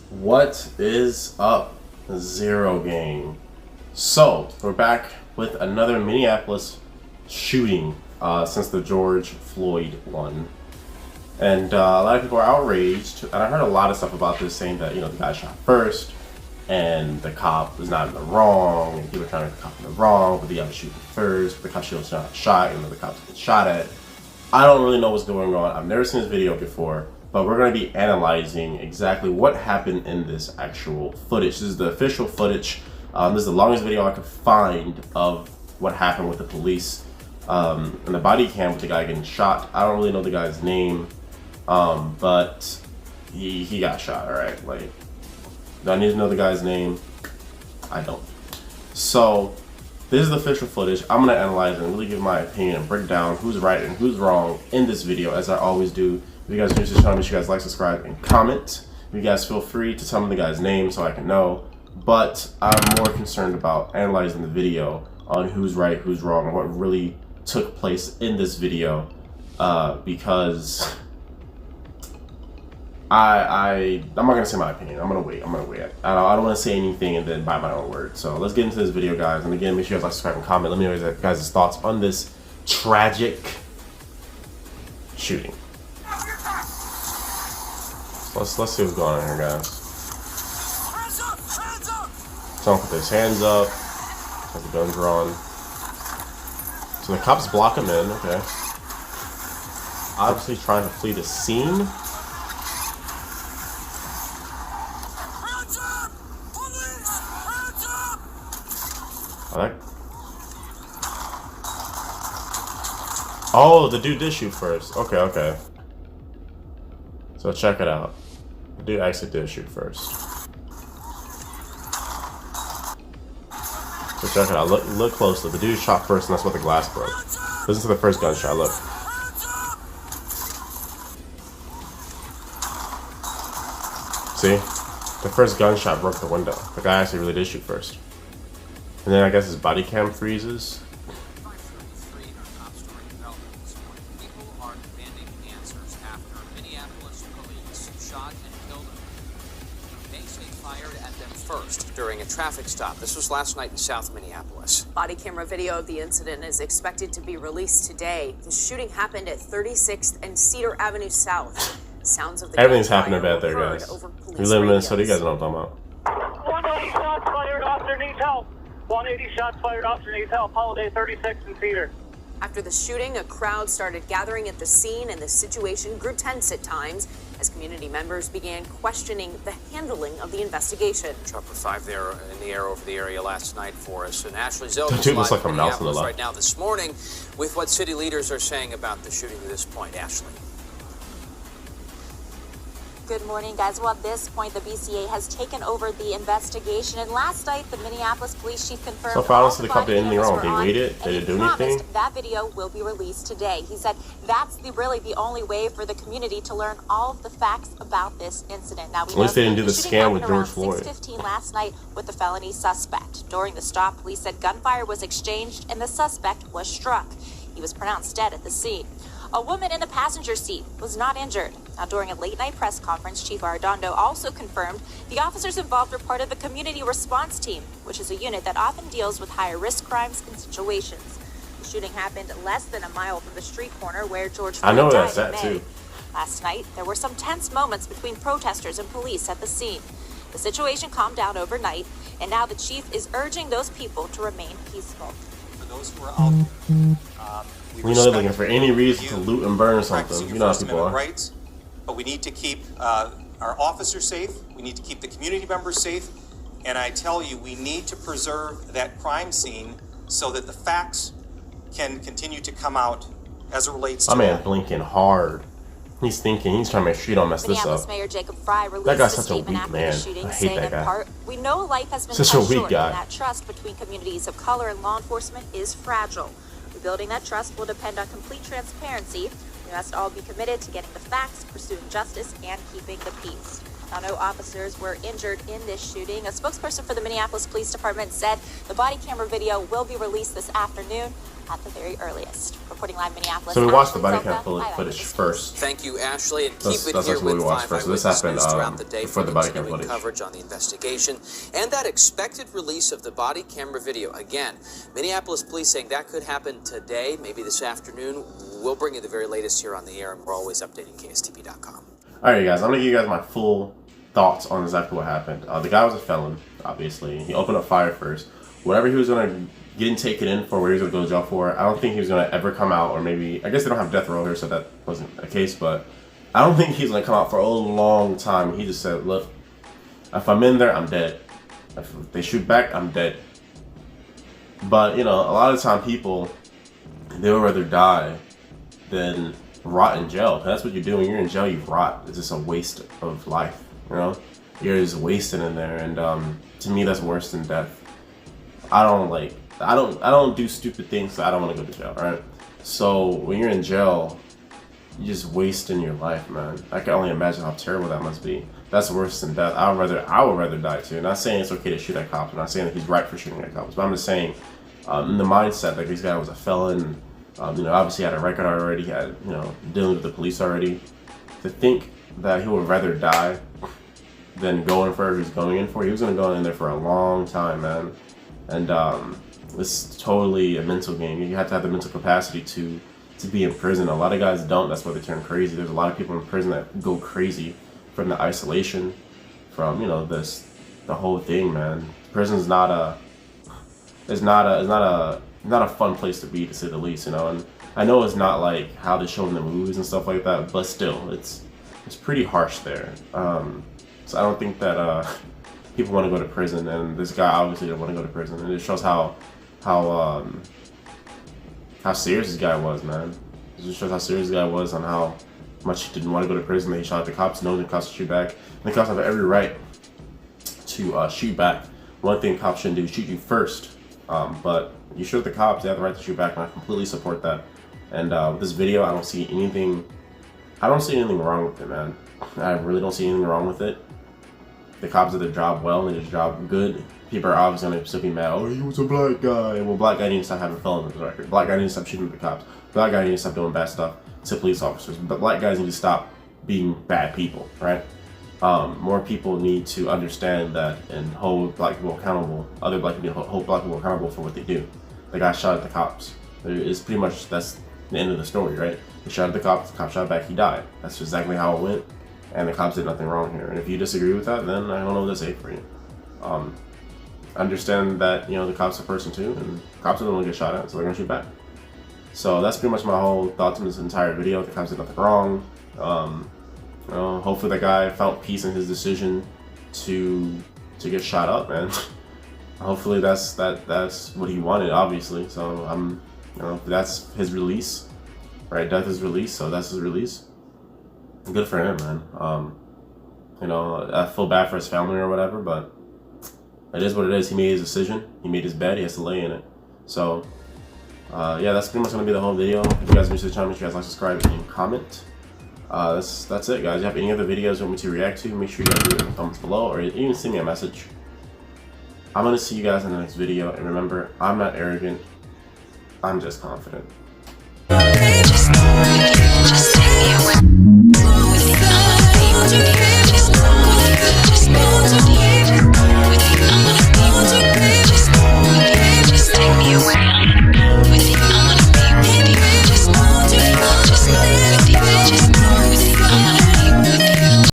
What is up, Zero Gang? So, we're back with another Minneapolis shooting since the George Floyd one. And a lot of people are outraged, and I heard a lot of stuff about this saying that, the guy shot first, and the cop was not in the wrong, and people are trying to put the cop in the wrong, but the other shooting first, the cop should have not shot, and then the cops get shot at. I don't really know what's going on. I've never seen this video before. But we're going to be analyzing exactly what happened in this actual footage. This is the official footage. This is the longest video I could find of what happened with the police and the body cam with the guy getting shot. I don't really know the guy's name, but he got shot, all right? Like, do I need to know the guy's name? I don't. So this is the official footage. I'm going to analyze it and really give my opinion and break down who's right and who's wrong in this video, as I always do. If you guys are new to the channel, make sure you guys like, subscribe, and comment. You guys feel free to tell me the guy's name so I can know. But I'm more concerned about analyzing the video on who's right, who's wrong, and what really took place in this video. Because I'm not gonna say my opinion. I'm gonna wait. I don't want to say anything and then buy my own word. So let's get into this video, guys. And again, make sure you guys like, subscribe, and comment. Let me know your guys' thoughts on this tragic shooting. Let's see what's going on here, guys. Someone put his hands up, has the gun drawn. So the cops block him in, okay. Obviously trying to flee the scene. Oh, the dude did shoot first. Okay. So check it out. The dude actually did shoot first. So check it out. Look closely. The dude shot first, and that's what the glass broke. Listen to the first gunshot. Look. See? The first gunshot broke the window. The guy actually really did shoot first. And then I guess his body cam freezes. First during a traffic stop. This was last night in South Minneapolis. Body camera video of the incident is expected to be released today. The shooting happened at 36th and Cedar Avenue South. Sounds of the everything's happening bad there, guys. We live in Minnesota. You guys know what I'm talking about. 180 shots fired. Officer needs help. 180 shots fired. Officer needs help. Holiday 36 and Cedar. After the shooting, a crowd started gathering at the scene, and the situation grew tense at times as community members began questioning the handling of the investigation. Chopper 5 there in the air over the area last night for us. And Ashley Zoe is live like from Minneapolis right now this morning with what city leaders are saying about the shooting to this point. Ashley. Good morning, guys. Well, at this point, the BCA has taken over the investigation, and last night, the Minneapolis police chief confirmed so far, the cop did anything wrong. They waited. They didn't do anything. That video will be released today. He said that's really the only way for the community to learn all of the facts about this incident. Now, we at least they didn't do the scam with George Floyd. 6:15 last night with the felony suspect. During the stop, police said gunfire was exchanged and the suspect was struck. He was pronounced dead at the scene. A woman in the passenger seat was not injured. Now, during a late-night press conference, Chief Arradondo also confirmed the officers involved were part of the community response team, which is a unit that often deals with higher-risk crimes and situations. The shooting happened less than a mile from the street corner where George Floyd died in May. Too. Last night, there were some tense moments between protesters and police at the scene. The situation calmed down overnight, and now the chief is urging those people to remain peaceful. For those who are out we know they're looking for any reason to loot and burn something. You know how people are. Rights, but we need to keep our officers safe. We need to keep the community members safe. And I tell you, we need to preserve that crime scene so that the facts can continue to come out as it relates to my man blinking hard. He's thinking. He's trying to make sure you don't mess this up. Mayor Jacob Frey released that guy's a such a weak statement man. after the shooting, I hate saying that guy. in part, "We know life has been such cut a weak short, guy. and that trust between communities of color and law enforcement is fragile. Rebuilding that trust will depend on complete transparency. We must all be committed to getting the facts, pursuing justice, and keeping the peace." Now, no officers were injured in this shooting. A spokesperson for the Minneapolis Police Department said the body camera video will be released this afternoon. at the very earliest. Reporting live Minneapolis. So we watched the body Ashley cam Selka, footage Eyewitness first. Thank you, Ashley, and keep That's it actually here what we with watched 5 first. So this Eyewitness happened News throughout the day before for the body cam continuing footage. coverage on the investigation and that expected release of the body camera video. Again, Minneapolis police saying that could happen today, maybe this afternoon. We'll bring you the very latest here on the air, and we're always updating KSTP.com. Alright, guys, I'm gonna give you guys my full thoughts on exactly what happened. The guy was a felon, obviously. He opened up fire first. Whatever he was gonna get taken in for, where he was gonna go to jail for, I don't think he was gonna ever come out, or maybe, I guess they don't have death row here, so that wasn't the case, but I don't think he's gonna come out for a long time. He just said, look, if I'm in there, I'm dead. If they shoot back, I'm dead. But, you know, a lot of time people, they would rather die than rot in jail. That's what you're doing. When you're in jail, you rot. It's just a waste of life, you know? You're just wasting in there, and to me, that's worse than death. I don't do stupid things, so I don't want to go to jail, right? So when you're in jail, you're just wasting your life, man. I can only imagine how terrible that must be. That's worse than death. I would rather die too. Not saying it's okay to shoot at cops. I'm not saying that he's right for shooting at cops, but I'm just saying, in the mindset that this guy was a felon, you know, obviously had a record already, had, you know, dealing with the police already. To think that he would rather die than go in for whatever he's going in for, he was going to go in there for a long time, man. And it's totally a mental game. You have to have the mental capacity to be in prison. A lot of guys don't. That's why they turn crazy. There's a lot of people in prison that go crazy from the isolation, from, you know, the whole thing, man. Prison's not a fun place to be, to say the least, you know. And I know it's not like how they show in the movies and stuff like that, but still, it's pretty harsh there. So I don't think that people want to go to prison, and this guy obviously didn't want to go to prison, and it shows how serious this guy was, man. It just shows how serious this guy was on how much he didn't want to go to prison, that he shot at the cops, knowing the cops would shoot back. And the cops have every right to shoot back. One thing cops shouldn't do is shoot you first, but you shoot the cops, they have the right to shoot back, and I completely support that. And with this video, I don't see anything wrong with it, man. I really don't see anything wrong with it. The cops did their job well, and they did their job good. People are obviously going to still be mad, oh, he was a black guy. Well, black guy needs to stop having felons on the record. Black guy needs to stop shooting at the cops. Black guy needs to stop doing bad stuff to police officers. But black guys need to stop being bad people, right? More people need to understand that and hold black people accountable. Other black people hold black people accountable for what they do. The guy shot at the cops. It's pretty much, that's the end of the story, right? He shot at the cops shot back, he died. That's exactly how it went. And the cops did nothing wrong here. And if you disagree with that, then I don't know what to say for you. Understand that, you know, the cops are a person too, and cops are the ones who get shot at, so they're gonna shoot back. So that's pretty much my whole thoughts on this entire video. The cops did nothing wrong. You know, hopefully that guy found peace in his decision to get shot up, man. Hopefully that's what he wanted, obviously. So you know, that's his release, right? Death is release, so that's his release. Good for him, man. You know, I feel bad for his family or whatever, but it is what it is. He made his decision. He made his bed. He has to lay in it. So, yeah, that's pretty much going to be the whole video. If you guys are new to the channel, make sure you guys like, subscribe, and comment. That's it, guys. If you have any other videos you want me to react to, make sure you guys leave it in the comments below, or even send me a message. I'm going to see you guys in the next video. And remember, I'm not arrogant. I'm just confident.